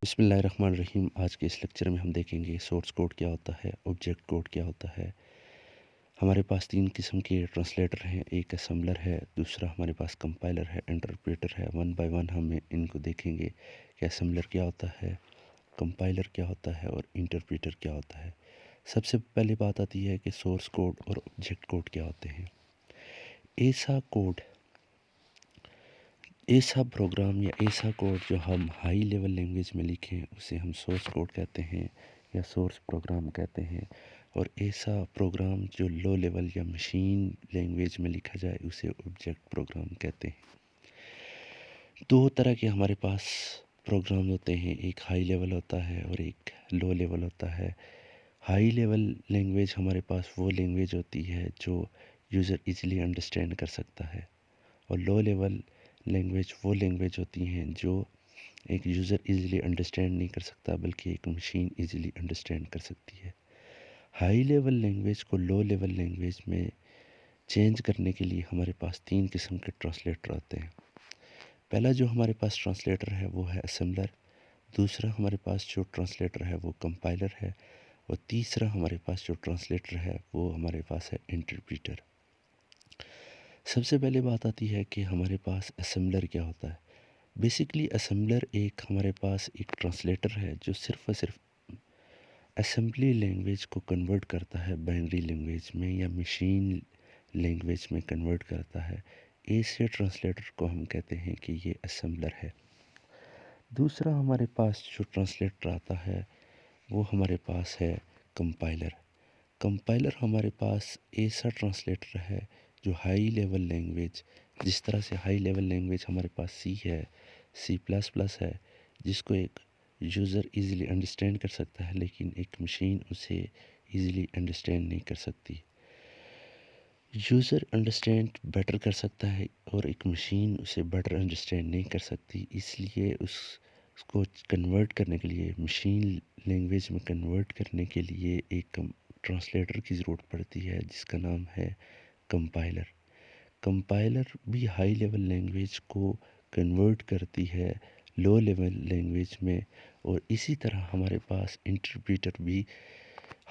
بسم اللہ الرحمن الرحیم۔ آج کے اس لیکچر میں ہم دیکھیں گے سورس کوڈ کیا ہوتا ہے، آبجیکٹ کوڈ کیا ہوتا ہے۔ ہمارے پاس تین قسم کے ٹرانسلیٹر ہیں، ایک اسمبلر ہے، دوسرا ہمارے پاس کمپائلر ہے، انٹرپریٹر ہے۔ ون بائی ون ہم ان کو دیکھیں گے کہ اسمبلر کیا ہوتا ہے، کمپائلر کیا ہوتا ہے اور انٹرپریٹر کیا ہوتا ہے۔ سب سے پہلی بات آتی ہے کہ سورس کوڈ اور آبجیکٹ کوڈ کیا ہوتے ہیں۔ ایسا پروگرام یا ایسا کوڈ جو ہم ہائی لیول لینگویج میں لکھیں اسے ہم سورس کوڈ کہتے ہیں یا سورس پروگرام کہتے ہیں، اور ایسا پروگرام جو لو لیول یا مشین لینگویج میں لکھا جائے اسے آبجیکٹ پروگرام کہتے ہیں۔ دو طرح کے ہمارے پاس پروگرام ہوتے ہیں، ایک ہائی لیول ہوتا ہے اور ایک لو لیول ہوتا ہے۔ ہائی لیول لینگویج ہمارے پاس وہ لینگویج ہوتی ہے جو یوزر ایزیلی انڈرسٹینڈ کر سکتا ہے، اور لو لیول لینگویج وہ لینگویج ہوتی ہیں جو ایک یوزر ایزیلی انڈرسٹینڈ نہیں کر سکتا بلکہ ایک مشین ایزیلی انڈرسٹینڈ کر سکتی ہے۔ ہائی لیول لینگویج کو لو لیول لینگویج میں چینج کرنے کے لیے ہمارے پاس تین قسم کے ٹرانسلیٹر آتے ہیں۔ پہلا جو ہمارے پاس ٹرانسلیٹر ہے وہ ہے اسمبلر، دوسرا ہمارے پاس جو ٹرانسلیٹر ہے وہ کمپائلر ہے، اور تیسرا ہمارے پاس جو ٹرانسلیٹر ہے وہ ہمارے پاس ہے انٹرپریٹر۔ سب سے پہلے بات آتی ہے کہ ہمارے پاس اسمبلر کیا ہوتا ہے۔ بیسیکلی اسمبلر ہمارے پاس ایک ٹرانسلیٹر ہے جو صرف اور صرف اسمبلی لینگویج کو کنورٹ کرتا ہے بائنری لینگویج میں یا مشین لینگویج میں کنورٹ کرتا ہے۔ ایسے ٹرانسلیٹر کو ہم کہتے ہیں کہ یہ اسمبلر ہے۔ دوسرا ہمارے پاس جو ٹرانسلیٹر آتا ہے وہ ہمارے پاس ہے کمپائلر۔ کمپائلر ہمارے پاس ایسا ٹرانسلیٹر ہے جو ہائی لیول لینگویج، جس طرح سے ہائی لیول لینگویج ہمارے پاس سی ہے، سی پلس پلس ہے، جس کو ایک یوزر ایزیلی انڈرسٹینڈ کر سکتا ہے لیکن ایک مشین اسے ایزیلی انڈرسٹینڈ نہیں کر سکتی۔ یوزر انڈرسٹینڈ بیٹر کر سکتا ہے اور ایک مشین اسے بیٹر انڈرسٹینڈ نہیں کر سکتی، اس لیے اس کو کنورٹ کرنے کے لیے، مشین لینگویج میں کنورٹ کرنے کے لیے ایک ٹرانسلیٹر کی ضرورت پڑتی ہے جس کا نام ہے کمپائلر۔ کمپائلر بھی ہائی لیول لینگویج کو کنورٹ کرتی ہے لو لیول لینگویج میں، اور اسی طرح ہمارے پاس انٹرپریٹر بھی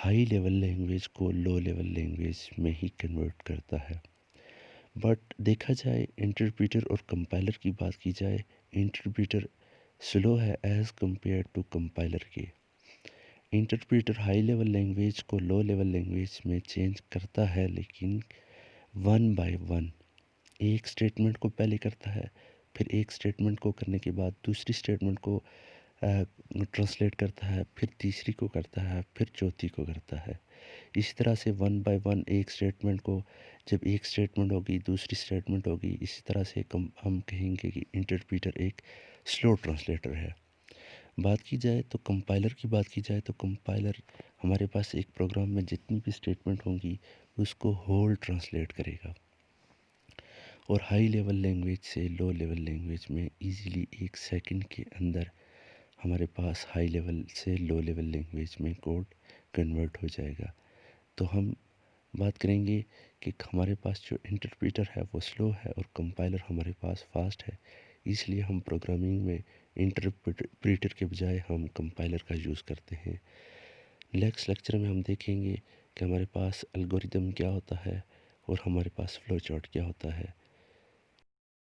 ہائی لیول لینگویج کو لو لیول لینگویج میں ہی کنورٹ کرتا ہے۔ بٹ دیکھا جائے انٹرپریٹر اور کمپائلر کی بات کی جائے، انٹرپریٹر سلو ہے ایز کمپیئر ٹو کمپائلر کے۔ انٹرپریٹر ہائی لیول لینگویج کو لو لیول لینگویج میں چینج کرتا ہے لیکن ون بائی ون، ایک سٹیٹمنٹ کو پہلے کرتا ہے، پھر ایک سٹیٹمنٹ کو کرنے کے بعد دوسری سٹیٹمنٹ کو ٹرانسلیٹ کرتا ہے، پھر تیسری کو کرتا ہے، پھر چوتھی کو کرتا ہے۔ اسی طرح سے ون بائی ون ایک سٹیٹمنٹ کو، جب ایک سٹیٹمنٹ ہوگی دوسری سٹیٹمنٹ ہوگی، اسی طرح سے ہم کہیں گے کہ انٹرپریٹر ایک سلو ٹرانسلیٹر ہے۔ بات کی جائے تو کمپائلر کی بات کی جائے تو کمپائلر ہمارے پاس ایک پروگرام میں جتنی بھی سٹیٹمنٹ ہوں گی اس کو ہول ٹرانسلیٹ کرے گا، اور ہائی لیول لینگویج سے لو لیول لینگویج میں ایزیلی ایک سیکنڈ کے اندر ہمارے پاس ہائی لیول سے لو لیول لینگویج میں کوڈ کنورٹ ہو جائے گا۔ تو ہم بات کریں گے کہ ہمارے پاس جو انٹرپریٹر ہے وہ سلو ہے اور کمپائلر ہمارے پاس فاسٹ ہے، اس لیے ہم پروگرامنگ میں انٹرپریٹر کے بجائے ہم کمپائلر کا یوز کرتے ہیں۔ نیکسٹ لیکچر میں ہم دیکھیں گے کہ ہمارے پاس الگوریدم کیا ہوتا ہے اور ہمارے پاس فلو چارٹ کیا ہوتا ہے۔